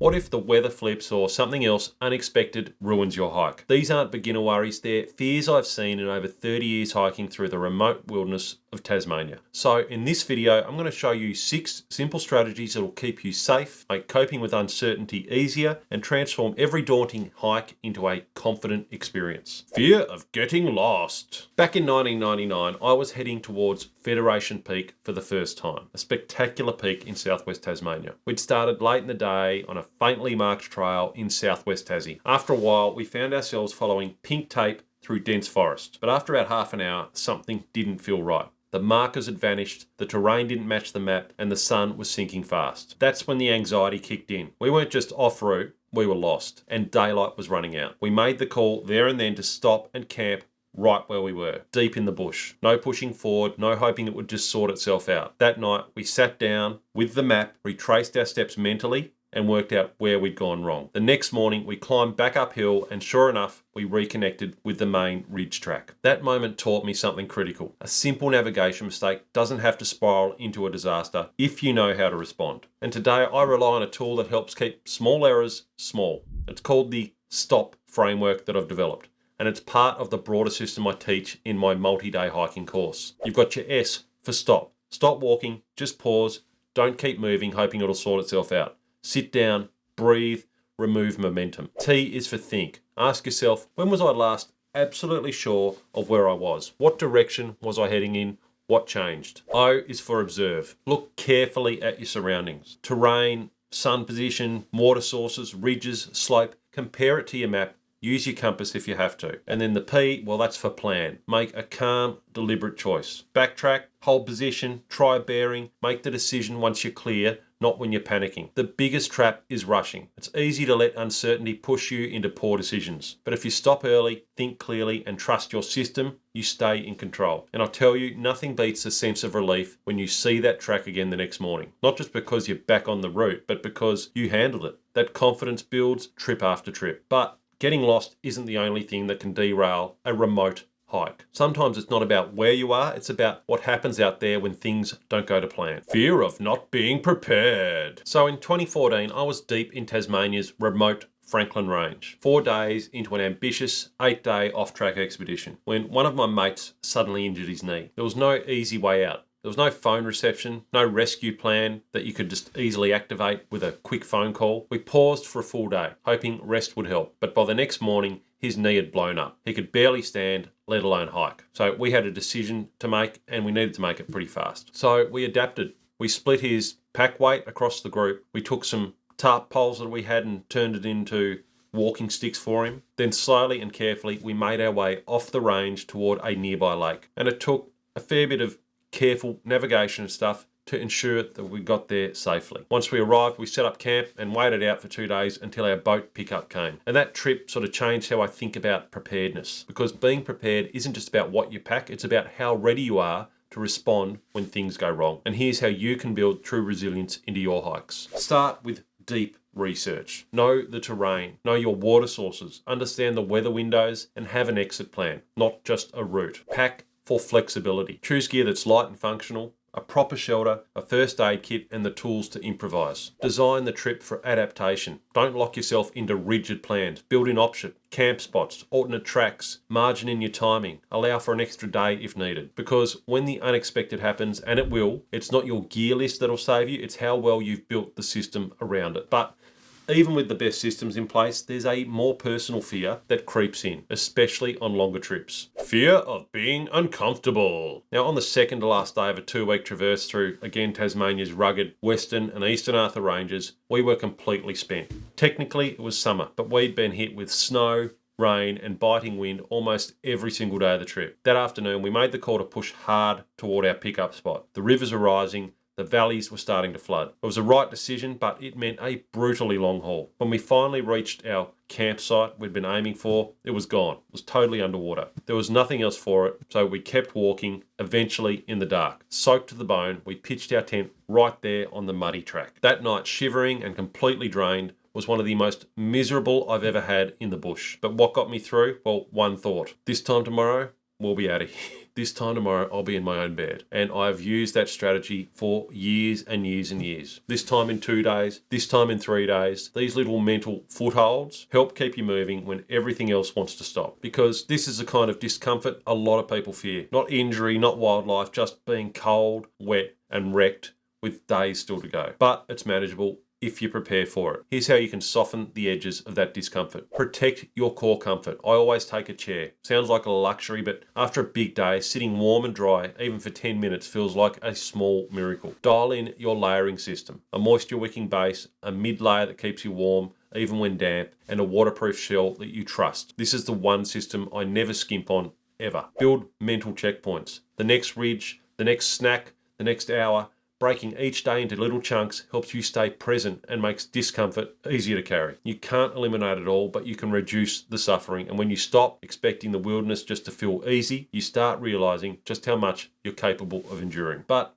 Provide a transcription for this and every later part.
What if the weather flips or something else unexpected ruins your hike? These aren't beginner worries, they're fears I've seen in over 30 years hiking through the remote wilderness of Tasmania. So in this video, I'm going to show you 6 simple strategies that will keep you safe, make coping with uncertainty easier, and transform every daunting hike into a confident experience. Fear of getting lost. Back in 1999, I was heading towards Federation Peak for the first time, a spectacular peak in southwest Tasmania. We'd started late in the day on a faintly marked trail in southwest Tassie. After a while, we found ourselves following pink tape through dense forest. But after about half an hour, something didn't feel right. The markers had vanished, the terrain didn't match the map, and the sun was sinking fast. That's when the anxiety kicked in. We weren't just off route, we were lost, and daylight was running out. We made the call there and then to stop and camp right where we were, deep in the bush. No pushing forward, no hoping it would just sort itself out. That night, we sat down with the map, retraced our steps mentally, and worked out where we'd gone wrong. The next morning, we climbed back uphill, and sure enough, we reconnected with the main ridge track. That moment taught me something critical. A simple navigation mistake doesn't have to spiral into a disaster if you know how to respond. And today, I rely on a tool that helps keep small errors small. It's called the STOP framework that I've developed, and it's part of the broader system I teach in my multi-day hiking course. You've got your S for stop. Stop walking, just pause, don't keep moving, hoping it'll sort itself out. Sit down, breathe, remove momentum. T is for think. Ask yourself, when was I last absolutely sure of where I was? What direction was I heading in? What changed? O is for observe. Look carefully at your surroundings. Terrain, sun position, water sources, ridges, slope. Compare it to your map. Use your compass if you have to. And then the P, well, that's for plan. Make a calm, deliberate choice. Backtrack, hold position, try a bearing, make the decision once you're clear, not when you're panicking. The biggest trap is rushing. It's easy to let uncertainty push you into poor decisions. But if you stop early, think clearly, and trust your system, you stay in control. And I'll tell you, nothing beats the sense of relief when you see that track again the next morning. Not just because you're back on the route, but because you handled it. That confidence builds trip after trip. But getting lost isn't the only thing that can derail a remote hike. Sometimes it's not about where you are, it's about what happens out there when things don't go to plan. Fear of not being prepared. So in 2014, I was deep in Tasmania's remote Franklin Range, 4 days into an ambitious 8-day off-track expedition, when one of my mates suddenly injured his knee. There was no easy way out. There was no phone reception, no rescue plan that you could just easily activate with a quick phone call. We paused for a full day, hoping rest would help. But by the next morning, his knee had blown up. He could barely stand, let alone hike. So we had a decision to make, and we needed to make it pretty fast. So we adapted. We split his pack weight across the group. We took some tarp poles that we had and turned it into walking sticks for him. Then slowly and carefully, we made our way off the range toward a nearby lake. And it took a fair bit of careful navigation and stuff to ensure that we got there safely. Once we arrived, we set up camp and waited out for 2 days until our boat pickup came. And that trip sort of changed how I think about preparedness, because being prepared isn't just about what you pack, it's about how ready you are to respond when things go wrong. And here's how you can build true resilience into your hikes. Start with deep research. Know the terrain, know your water sources, understand the weather windows, and have an exit plan, not just a route. Pack for flexibility. Choose gear that's light and functional, a proper shelter, a first aid kit, and the tools to improvise. Design the trip for adaptation. Don't lock yourself into rigid plans. Build in options, camp spots, alternate tracks, margin in your timing. Allow for an extra day if needed. Because when the unexpected happens, and it will, it's not your gear list that'll save you, it's how well you've built the system around it. But even with the best systems in place, there's a more personal fear that creeps in, especially on longer trips. Fear of being uncomfortable. Now, on the second to last day of a 2-week traverse through, again, Tasmania's rugged western and eastern Arthur Ranges, we were completely spent. Technically, it was summer, but we'd been hit with snow, rain, and biting wind almost every single day of the trip. That afternoon, we made the call to push hard toward our pickup spot. The rivers were rising, the valleys were starting to flood. It was the right decision, but it meant a brutally long haul. When we finally reached our campsite we'd been aiming for, it was gone. It was totally underwater. There was nothing else for it, so we kept walking, eventually in the dark. Soaked to the bone, we pitched our tent right there on the muddy track. That night, shivering and completely drained, was one of the most miserable I've ever had in the bush. But what got me through? Well, one thought. This time tomorrow, we'll be out of here. This time tomorrow, I'll be in my own bed. And I've used that strategy for years and years and years. This time in 2 days, this time in 3 days. These little mental footholds help keep you moving when everything else wants to stop. Because this is the kind of discomfort a lot of people fear. Not injury, not wildlife, just being cold, wet, and wrecked with days still to go. But it's manageable if you prepare for it. Here's how you can soften the edges of that discomfort. Protect your core comfort. I always take a chair. Sounds like a luxury, but after a big day, sitting warm and dry, even for 10 minutes, feels like a small miracle. Dial in your layering system. A moisture wicking base, a mid layer that keeps you warm, even when damp, and a waterproof shell that you trust. This is the one system I never skimp on, ever. Build mental checkpoints. The next ridge, the next snack, the next hour. Breaking each day into little chunks helps you stay present and makes discomfort easier to carry. You can't eliminate it all, but you can reduce the suffering. And when you stop expecting the wilderness just to feel easy, you start realizing just how much you're capable of enduring. But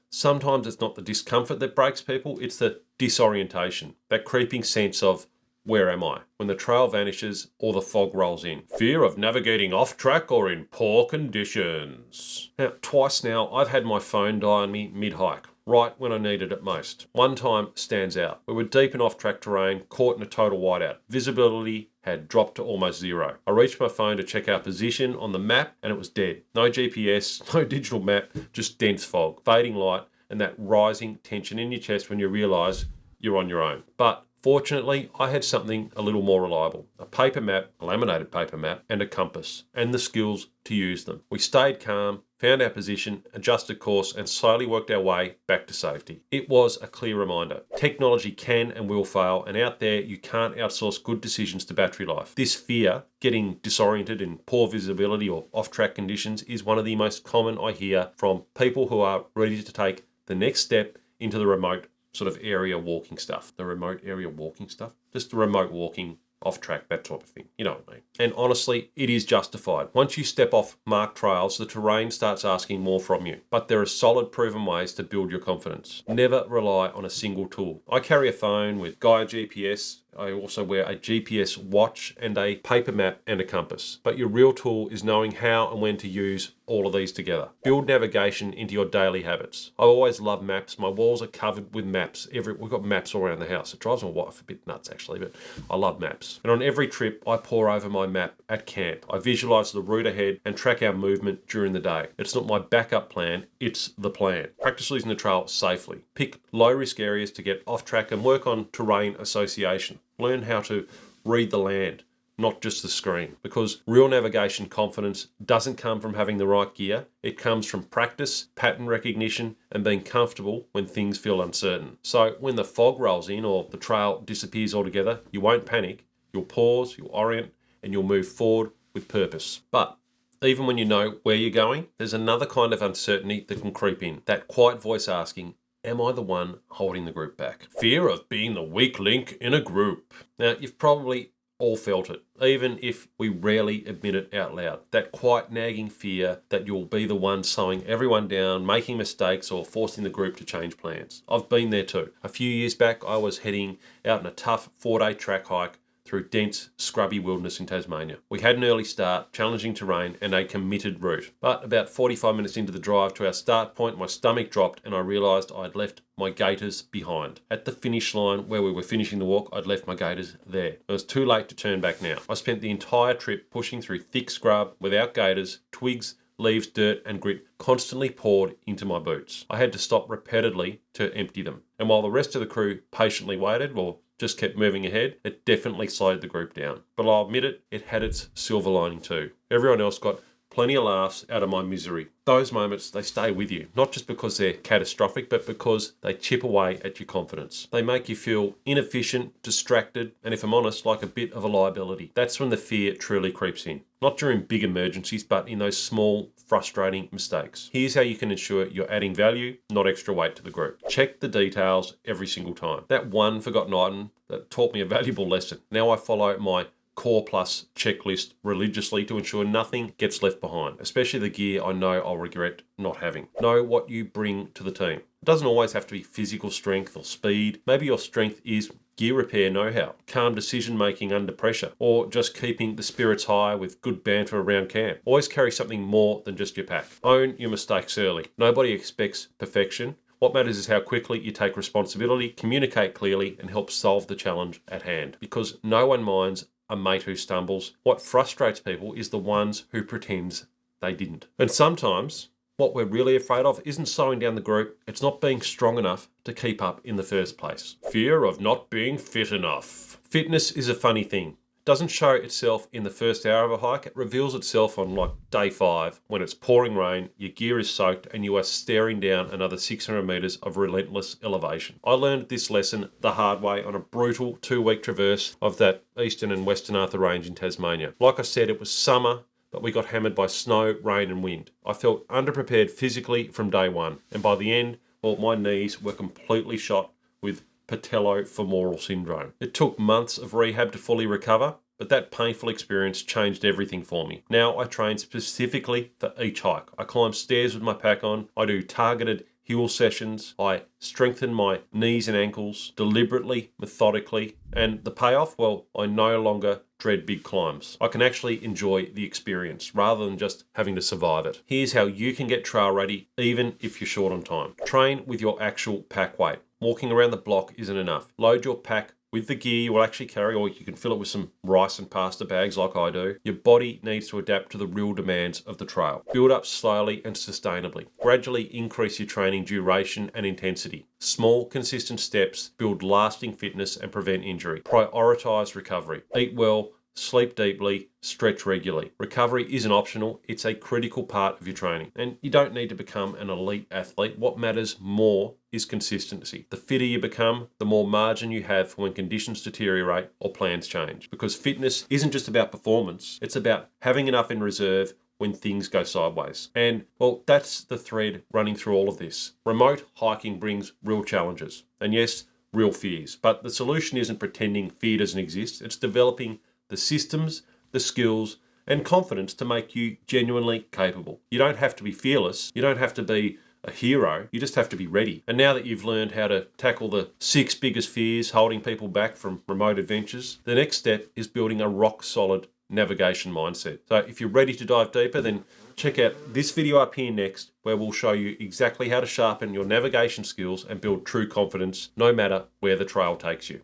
sometimes it's not the discomfort that breaks people, it's the disorientation, that creeping sense of, where am I? When the trail vanishes or the fog rolls in. Fear of navigating off track or in poor conditions. Now, twice now, I've had my phone die on me mid-hike, right when I needed it most. One time stands out. We were deep in off-track terrain, caught in a total whiteout. Visibility had dropped to almost zero. I reached my phone to check our position on the map and it was dead. No GPS, no digital map, just dense fog, fading light, and that rising tension in your chest when you realise you're on your own. But fortunately, I had something a little more reliable. A paper map, a laminated paper map, and a compass, and the skills to use them. We stayed calm, found our position, adjusted course, and slowly worked our way back to safety. It was a clear reminder. Technology can and will fail, and out there, you can't outsource good decisions to battery life. This fear, getting disoriented in poor visibility or off-track conditions, is one of the most common I hear from people who are ready to take the next step into the remote sort of area walking stuff. The remote area walking stuff? Just the remote walking, off track, that type of thing. You know what I mean? And honestly, it is justified. Once you step off marked trails, the terrain starts asking more from you. But there are solid proven ways to build your confidence. Never rely on a single tool. I carry a phone with Gaia GPS. I also wear a GPS watch and a paper map and a compass. But your real tool is knowing how and when to use all of these together. Build navigation into your daily habits. I always love maps. My walls are covered with maps. We've got maps all around the house. It drives my wife a bit nuts actually, but I love maps. And on every trip, I pore over my map at camp. I visualize the route ahead and track our movement during the day. It's not my backup plan, it's the plan. Practice using the trail safely. Pick low risk areas to get off track and work on terrain association. Learn how to read the land, not just the screen, because real navigation confidence doesn't come from having the right gear. It comes from practice, pattern recognition, and being comfortable when things feel uncertain. So when the fog rolls in or the trail disappears altogether, you won't panic. You'll pause, you'll orient, and you'll move forward with purpose. But even when you know where you're going, there's another kind of uncertainty that can creep in. That quiet voice asking, am I the one holding the group back? Fear of being the weak link in a group. Now, you've probably all felt it, even if we rarely admit it out loud. That quiet nagging fear that you'll be the one slowing everyone down, making mistakes, or forcing the group to change plans. I've been there too. A few years back, I was heading out on a tough 4-day track hike through dense, scrubby wilderness in Tasmania. We had an early start, challenging terrain, and a committed route. But about 45 minutes into the drive to our start point, my stomach dropped and I realised I'd left my gaiters behind. At the finish line where we were finishing the walk, I'd left my gaiters there. It was too late to turn back now. I spent the entire trip pushing through thick scrub without gaiters, twigs, leaves, dirt, and grit constantly poured into my boots. I had to stop repeatedly to empty them. And while the rest of the crew patiently waited, or just kept moving ahead, it definitely slowed the group down. But I'll admit it had its silver lining too. Everyone else got plenty of laughs out of my misery. Those moments, they stay with you, not just because they're catastrophic, but because they chip away at your confidence. They make you feel inefficient, distracted, and if I'm honest, like a bit of a liability. That's when the fear truly creeps in. Not during big emergencies, but in those small, frustrating mistakes. Here's how you can ensure you're adding value, not extra weight to the group. Check the details every single time. That one forgotten item that taught me a valuable lesson. Now I follow my Core Plus checklist religiously to ensure nothing gets left behind, especially the gear I know I'll regret not having. Know what you bring to the team. It doesn't always have to be physical strength or speed. Maybe your strength is gear repair know-how, calm decision-making under pressure, or just keeping the spirits high with good banter around camp. Always carry something more than just your pack. Own your mistakes early. Nobody expects perfection. What matters is how quickly you take responsibility, communicate clearly, and help solve the challenge at hand. Because no one minds a mate who stumbles. What frustrates people is the ones who pretends they didn't. And sometimes what we're really afraid of isn't slowing down the group, it's not being strong enough to keep up in the first place. Fear of not being fit enough. Fitness is a funny thing. It doesn't show itself in the first hour of a hike, it reveals itself on like day 5 when it's pouring rain, your gear is soaked, and you are staring down another 600 metres of relentless elevation. I learned this lesson the hard way on a brutal 2-week traverse of that Eastern and Western Arthur Range in Tasmania. Like I said, it was summer, but we got hammered by snow, rain and wind. I felt underprepared physically from day 1, and by the end, well, my knees were completely shot with patellofemoral syndrome. It took months of rehab to fully recover, but that painful experience changed everything for me. Now I train specifically for each hike. I climb stairs with my pack on, I do targeted hill sessions, I strengthen my knees and ankles deliberately, methodically, and the payoff, well, I no longer dread big climbs. I can actually enjoy the experience rather than just having to survive it. Here's how you can get trail ready even if you're short on time. Train with your actual pack weight. Walking around the block isn't enough. Load your pack with the gear you will actually carry, or you can fill it with some rice and pasta bags like I do. Your body needs to adapt to the real demands of the trail. Build up slowly and sustainably. Gradually increase your training duration and intensity. Small, consistent steps build lasting fitness and prevent injury. Prioritize recovery. Eat well, sleep deeply, stretch regularly. Recovery isn't optional, it's a critical part of your training. And you don't need to become an elite athlete. What matters more is consistency. The fitter you become, the more margin you have for when conditions deteriorate or plans change. Because fitness isn't just about performance, it's about having enough in reserve when things go sideways. And well, that's the thread running through all of this. Remote hiking brings real challenges. And yes, real fears. But the solution isn't pretending fear doesn't exist, it's developing the systems, the skills, and confidence to make you genuinely capable. You don't have to be fearless. You don't have to be a hero. You just have to be ready. And now that you've learned how to tackle the 6 biggest fears holding people back from remote adventures, the next step is building a rock-solid navigation mindset. So if you're ready to dive deeper, then check out this video up here next, where we'll show you exactly how to sharpen your navigation skills and build true confidence no matter where the trail takes you.